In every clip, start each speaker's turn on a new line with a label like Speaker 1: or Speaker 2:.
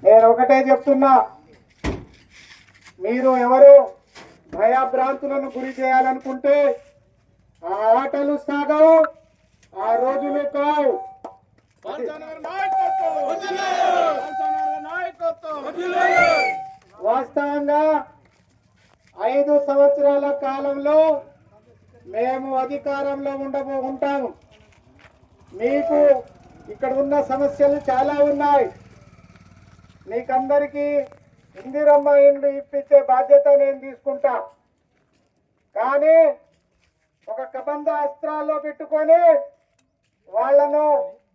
Speaker 1: నేను ఒకటే చెప్తున్నా, మీరు ఎవరు భయభ్రాంతులను గురి చేయాలనుకుంటే ఆ ఆటలు సాగవు, ఆ రోజులు కావు. వాస్తవంగా 5 సంవత్సరాల కాలంలో మేము అధికారంలో ఉంటాము. మీకు ఇక్కడ ఉన్న సమస్యలు చాలా ఉన్నాయి. మీకందరికీ ఇందిరమ్మ ఇండ్లు ఇప్పించే బాధ్యత నేను తీసుకుంటా. కానీ ఒక కబంధ అస్త్రాల్లో పెట్టుకొని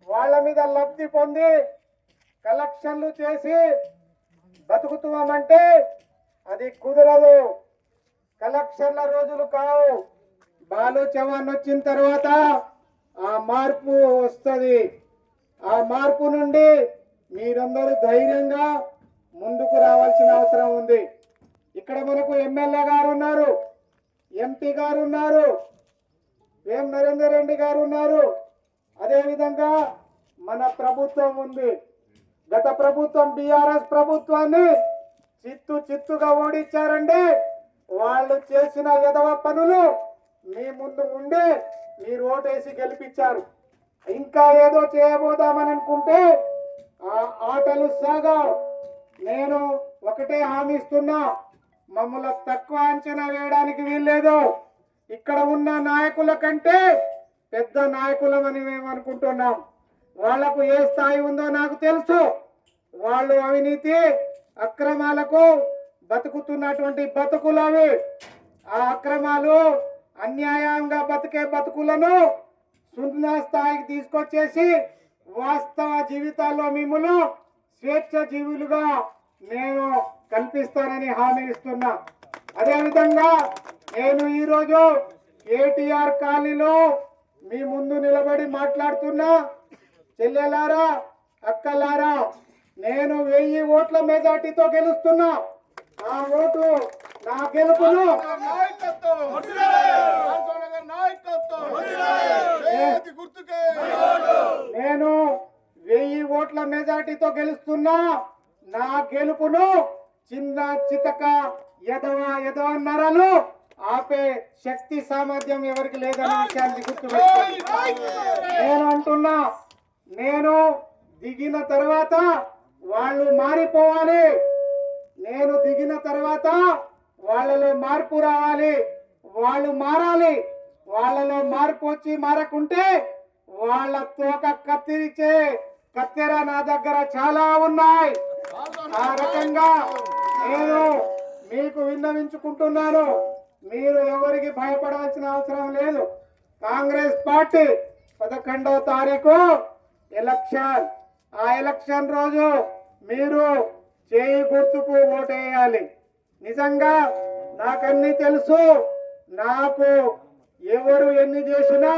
Speaker 1: వాళ్ళ మీద లబ్ధి పొంది కలెక్షన్లు చేసి బతుకుతామంటే అది కుదరదు. కలెక్షన్ల రోజులు కావు. బాలు చవాన్ వచ్చిన తర్వాత ఆ మార్పు వస్తుంది. ఆ మార్పు నుండి మీరందరూ ధైర్యంగా ముందుకు రావాల్సిన అవసరం ఉంది. ఇక్కడ మనకు ఎమ్మెల్యే గారు ఉన్నారు, ఎంపీ గారు ఉన్నారు, వేం నరేందర్ రెడ్డి గారు ఉన్నారు. అదేవిధంగా మన ప్రభుత్వం ఉంది. గత ప్రభుత్వం బీఆర్ఎస్ ప్రభుత్వాన్ని చిత్తుగా ఓడించారండి. వాళ్ళు చేసిన ఎదవ పనులు మీ ముందు ఉండి మీరు ఓటేసి గెలిపించారు. ఇంకా ఏదో చేయబోదామని అనుకుంటే ఆ ఆటలు సాగా. నేను ఒకటే హామీ ఇస్తున్నా, మమ్మల్ని తక్కువ అంచనా వేయడానికి వీల్లేదు. ఇక్కడ ఉన్న నాయకుల కంటే పెద్ద నాయకులమని మేము అనుకుంటున్నాం. వాళ్లకు ఏ స్థాయి ఉందో నాకు తెలుసు. వాళ్ళు అవినీతి అక్రమాలకు బతుకుతున్నటువంటి బతుకులు అవి. ఆ అక్రమాలు అన్యాయంగా బతికే బతుకులను 0 స్థాయికి తీసుకొచ్చేసి వాస్తవ జీవితాల్లో మిమ్మల్ని స్వేచ్ఛ జీవులుగా నేను కల్పిస్తానని హామీ ఇస్తున్నా. అదేవిధంగా నేను ఈరోజు కేటీఆర్ కాలనీలో మీ ముందు నిలబడి మాట్లాడుతున్నా. చెల్లెలారా, అక్కలారా, నేను 1000 ఓట్ల మెజార్టీతో గెలుస్తున్నా. ఆ ఓటు నా గెలుపును నేను 1000 ఓట్ల మెజార్టీతో గెలుస్తున్నా. నా గెలుపును చిన్న చితక ఎదవ నరలు ఆపే శక్తి సామర్థ్యం ఎవరికి లేదనే విషయాన్ని గుర్తుపెట్టుకోండి. నేను అంటున్నా, నేను దిగిన తర్వాత వాళ్ళు మారిపోవాలి. నేను దిగిన తర్వాత వాళ్ళలో మార్పు రావాలి. వాళ్ళు మారాలి. వాళ్ళలో మార్పు వచ్చి మారకుంటే వాళ్ళ తోక కత్తిరించే కత్తెర నా దగ్గర చాలా ఉన్నాయి. ఆ రకంగా నేను మీకు విన్నవించుకుంటున్నాను. మీరు ఎవరికి భయపడాల్సిన అవసరం లేదు. కాంగ్రెస్ పార్టీ 11వ తారీఖు ఎలక్షన్. ఆ ఎలక్షన్ రోజు మీరు చేయి గుర్తుకు ఓటేయాలి. నిజంగా నాకన్నీ తెలుసు. నాకు ఎవరు ఎన్ని చేసినా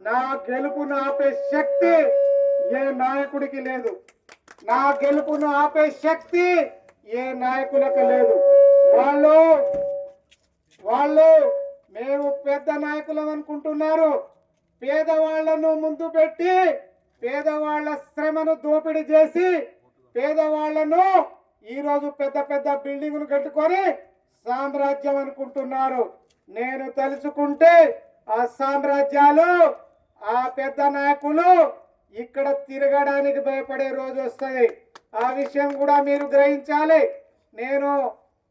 Speaker 1: నా గెలుపును ఆపే శక్తి ఏ నాయకుడికి లేదు. నా గెలుపును ఆపే శక్తి ఏ నాయకులకు లేదు. వాళ్ళు మేము పెద్ద నాయకులం అనుకుంటున్నారు. పేదవాళ్లను ముందు పెట్టి పేదవాళ్ల శ్రమను దోపిడీ చేసి పేదవాళ్లను ఈరోజు పెద్ద బిల్డింగులు కట్టుకొని సామ్రాజ్యం అనుకుంటున్నారు. నేను తలుచుకుంటే ఆ సామ్రాజ్యాలు, ఆ పెద్ద నాయకులు ఇక్కడ తిరగడానికి భయపడే రోజు వస్తుంది. ఆ విషయం కూడా మీరు గ్రహించాలి.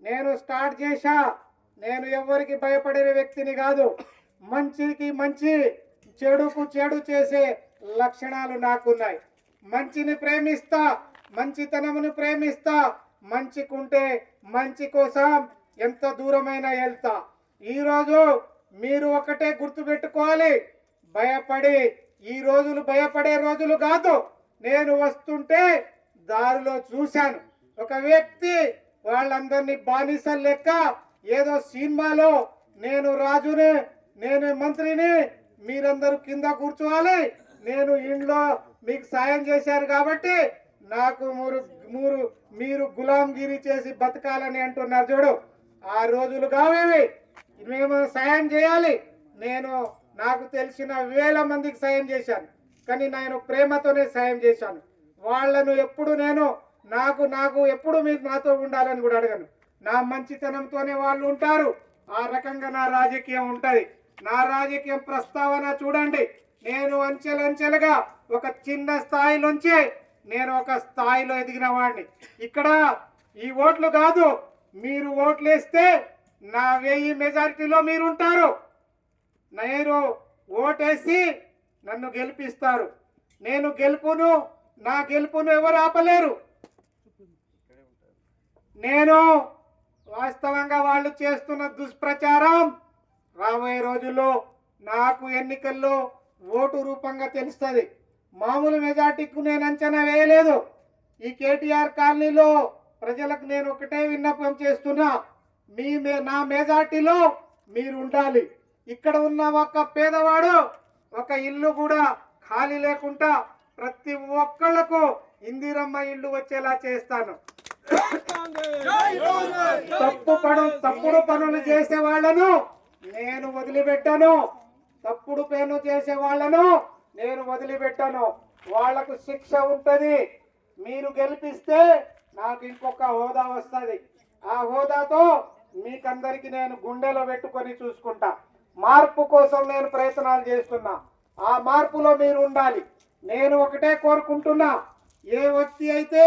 Speaker 1: నేను స్టార్ట్ చేశా. నేను ఎవరికి భయపడే వ్యక్తిని కాదు. మంచికి మంచి, చెడుకు చెడు చేసే లక్షణాలు నాకున్నాయి. మంచిని ప్రేమిస్తా, మంచితనమును ప్రేమిస్తా. మంచికుంటే మంచి కోసం ఎంత దూరమైనా వెళ్తా. ఈరోజు మీరు ఒకటే గుర్తుపెట్టుకోవాలి, భయపడి ఈ రోజులు భయపడే రోజులు కాదు. నేను వస్తుంటే దారిలో చూశాను ఒక వ్యక్తి వాళ్ళందరినీ బానిసలు లెక్క ఏదో సినిమాలో నేను రాజుని, నేను మంత్రిని, మీరందరూ కింద కూర్చోవాలి, నేను ఇంట్లో మీకు సాయం చేశారు కాబట్టి నాకు మీరు గులాంగిరి చేసి బతకాలని అంటున్నారు. చూడు, ఆ రోజులు కావేవి. మేము సాయం చేయాలి. నాకు తెలిసిన 1000 మందికి సాయం చేశాను. కానీ నేను ప్రేమతోనే సాయం చేశాను. వాళ్ళను ఎప్పుడు నేను నాకు ఎప్పుడు మీరు నాతో ఉండాలని కూడా అడగను. నా మంచితనంతోనే వాళ్ళు ఉంటారు. ఆ రకంగా నా రాజకీయం ఉంటది. నా రాజకీయం ప్రస్తావన చూడండి. నేను అంచెలంచెలుగా ఒక చిన్న స్థాయిలోంచి నేను ఒక స్థాయిలో ఎదిగిన వాడిని. ఇక్కడ ఈ ఓట్లు కాదు, మీరు ఓట్లు వేస్తే నా 1000 మెజారిటీలో మీరు ఉంటారు. నేను ఓటేసి నన్ను గెలిపిస్తారు. నా గెలుపును ఎవరు ఆపలేరు. నేను వాస్తవంగా వాళ్ళు చేస్తున్న దుష్ప్రచారం రాబోయే రోజుల్లో నాకు ఎన్నికల్లో ఓటు రూపంగా తెలుస్తుంది. మామూలు మెజార్టీకు నేను అంచనా వేయలేదు. ఈ కేటీఆర్ కాలనీలో ప్రజలకు నేను ఒకటే విన్నపం చేస్తున్నా, నా మెజార్టీలో మీరు ఉండాలి. ఇక్కడ ఉన్న ఒక పేదవాడు ఒక ఇల్లు కూడా ఖాళీ లేకుండా ప్రతి ఒక్కళ్లకు ఇందిరమ్మ ఇల్లు వచ్చేలా చేస్తాను. తప్పుడు పనులు చేసే వాళ్ళను నేను వదిలిపెట్టాను. తప్పుడు పనులు చేసే వాళ్ళను నేను వదిలిపెట్టాను. వాళ్లకు శిక్ష ఉంటది. మీరు గెలిపిస్తే నాకు ఇంకొక హోదా వస్తుంది. ఆ హోదాతో మీకందరికి నేను గుండెలో పెట్టుకొని చూసుకుంటా. మార్పు కోసం నేను ప్రయత్నాలు చేస్తున్నా. ఆ మార్పులో మీరు ఉండాలి. నేను ఒకటే కోరుకుంటున్నా, ఏ వ్యక్తి అయితే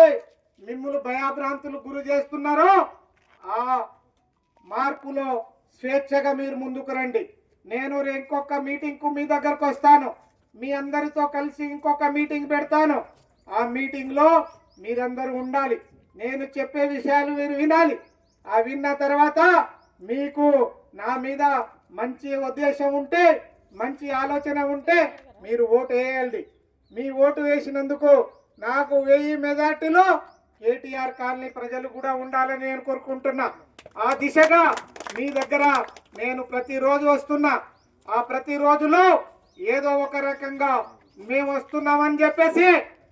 Speaker 1: మిమ్మల్ని భయాభ్రాంతులు గురి చేస్తున్నారో ఆ మార్పులో స్వేచ్ఛగా మీరు ముందుకు రండి. నేను ఇంకొక మీటింగ్కు మీ దగ్గరకు వస్తాను. మీ అందరితో కలిసి ఇంకొక మీటింగ్ పెడతాను. ఆ మీటింగ్లో మీరందరూ ఉండాలి. నేను చెప్పే విషయాలు మీరు వినాలి. ఆ విన్న తర్వాత మీకు నా మీద మంచి ఉద్దేశం ఉంటే, మంచి ఆలోచన ఉంటే మీరు ఓటు వేయండి. మీ ఓటు వేసినందుకు నాకు 1000 మెజార్టీలో కేటీఆర్ కాలనీ ప్రజలు కూడా ఉండాలని నేను కోరుకుంటున్నా. ఆ దిశగా మీ దగ్గర నేను ప్రతిరోజు వస్తున్నా. ఆ ప్రతిరోజులో ఏదో ఒక రకంగా మేము వస్తున్నామని చెప్పేసి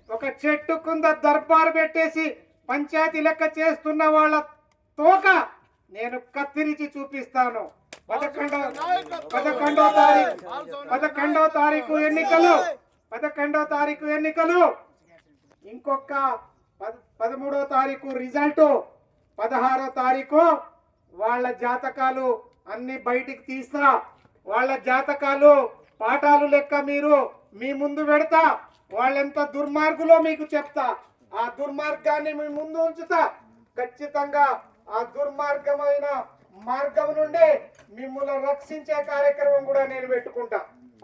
Speaker 1: ఒక చెట్టు కింద దర్బారు పెట్టేసి పంచాయతీ లెక్క చేస్తున్న వాళ్ళ తోక నేను కత్తిరించి చూపిస్తాను. 11వ తారీఖు ఎన్నికలు, ఇంకొక 13వ తారీఖు రిజల్ట్, 16వ తారీఖు వాళ్ళ జాతకాలు అన్ని బయటికి తీస్తా. వాళ్ళ జాతకాలు పాఠాలు లెక్క మీ ముందు పెడతా. వాళ్ళెంత దుర్మార్గులో మీకు చెప్తా. ఆ దుర్మార్గాన్ని మీ ముందు ఉంచుతా. ఖచ్చితంగా ఆ దుర్మార్గమైన మార్గం నుండి మిమ్మల్ని రక్షించే కార్యక్రమం కూడా నేను పెట్టుకుంటా.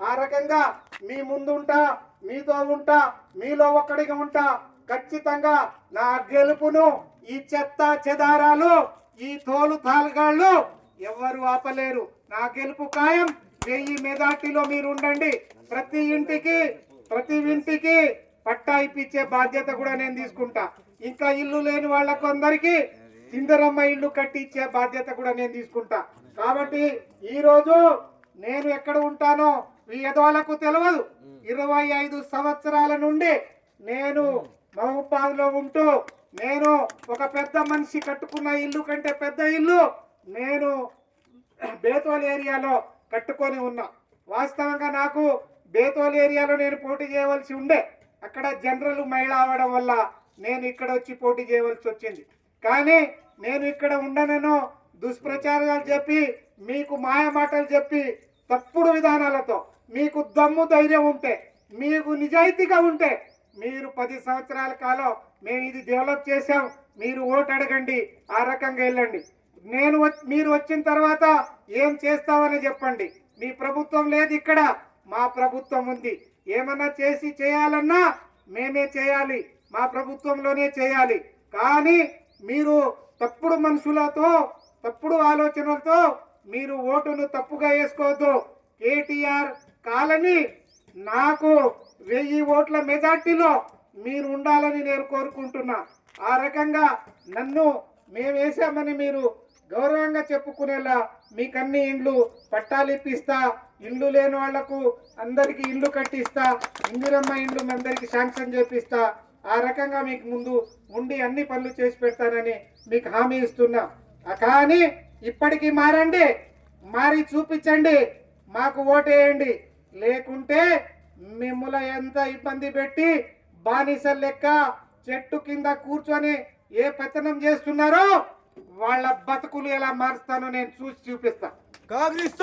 Speaker 1: ఆ రకంగా మీ ముందు ఉంటా, మీతో ఉంటా, మీలో ఒక్కడిగా ఉంటా. ఖచ్చితంగా నా గెలుపును ఈ చెత్త చెదారాలు, ఈ తోలు తాలుగాళ్ళు ఎవరు ఆపలేరు. నా గెలుపు ఖాయం. 1000 మెజార్టీలో మీరు ఉండండి. ప్రతి ఇంటికి పట్టా ఇప్పించే బాధ్యత కూడా నేను తీసుకుంటా. ఇంకా ఇల్లు లేని వాళ్ళకు అందరికీ ఇందిరమ్మ ఇల్లు కట్టించే బాధ్యత కూడా నేను తీసుకుంటా. కాబట్టి ఈ రోజు నేను ఎక్కడ ఉంటానో ఈ ఎదవాళ్ళకు తెలియదు. 25 సంవత్సరాల నుండి నేను మహబూబాద్ లో ఉంటూ నేను ఒక పెద్ద మనిషి కట్టుకున్న ఇల్లు కంటే పెద్ద ఇల్లు నేను బేతోల్ ఏరియాలో కట్టుకొని ఉన్నా. వాస్తవంగా నాకు బేతోల్ ఏరియాలో నేను పోటీ చేయవలసి ఉండే. అక్కడ జనరల్ మహిళ అవడం వల్ల నేను ఇక్కడ వచ్చి పోటీ చేయవలసి వచ్చింది. కానీ నేను ఇక్కడ ఉండనను దుష్ప్రచారాలు చెప్పి, మీకు మాయ మాటలు చెప్పి, తప్పుడు విధానాలతో మీకు దమ్ము ధైర్యం ఉంటే, మీకు నిజాయితీగా ఉంటే మీరు 10 సంవత్సరాల కాలం మేము ఇది డెవలప్ చేసాం, మీరు ఓటు అడగండి, ఆ రకంగా వెళ్ళండి. మీరు వచ్చిన తర్వాత ఏం చేస్తామని చెప్పండి. మీ ప్రభుత్వం లేదు ఇక్కడ, మా ప్రభుత్వం ఉంది. ఏమన్నా చేయాలన్నా మేమే చేయాలి, మా ప్రభుత్వంలోనే చేయాలి. కానీ మీరు తప్పుడు మనుషులతో, తప్పుడు ఆలోచనలతో మీరు ఓటును తప్పుగా వేసుకోవద్దు. కేటీఆర్ కాలనీ నాకు 1000 ఓట్ల మెజార్టీలో మీరు ఉండాలని నేను కోరుకుంటున్నా. ఆ రకంగా నన్ను మేము వేసామని మీరు గౌరవంగా చెప్పుకునేలా మీకు అన్ని ఇండ్లు పట్టాలు ఇప్పిస్తా. ఇల్లు లేని వాళ్లకు అందరికి ఇల్లు కట్టిస్తా. ఇందిరమ్మ ఇండ్లు అందరికి శాంక్షన్ చేపిస్తా. ఆ రకంగా మీకు ముందు ఉండి అన్ని పనులు చేసి పెడతానని మీకు హామీ ఇస్తున్నా. కానీ ఇప్పటికీ మారండి, మారి చూపించండి, మాకు ఓటేయండి. లేకుంటే మిమ్మల్ని ఎంత ఇబ్బంది పెట్టి బానిసల లెక్క చెట్టు కింద కూర్చొని ఏ పెత్తనం చేస్తున్నారో వాళ్ళ బతుకులు ఎలా మారుస్తానో నేను చూసి చూపిస్తా.
Speaker 2: కాంగ్రెస్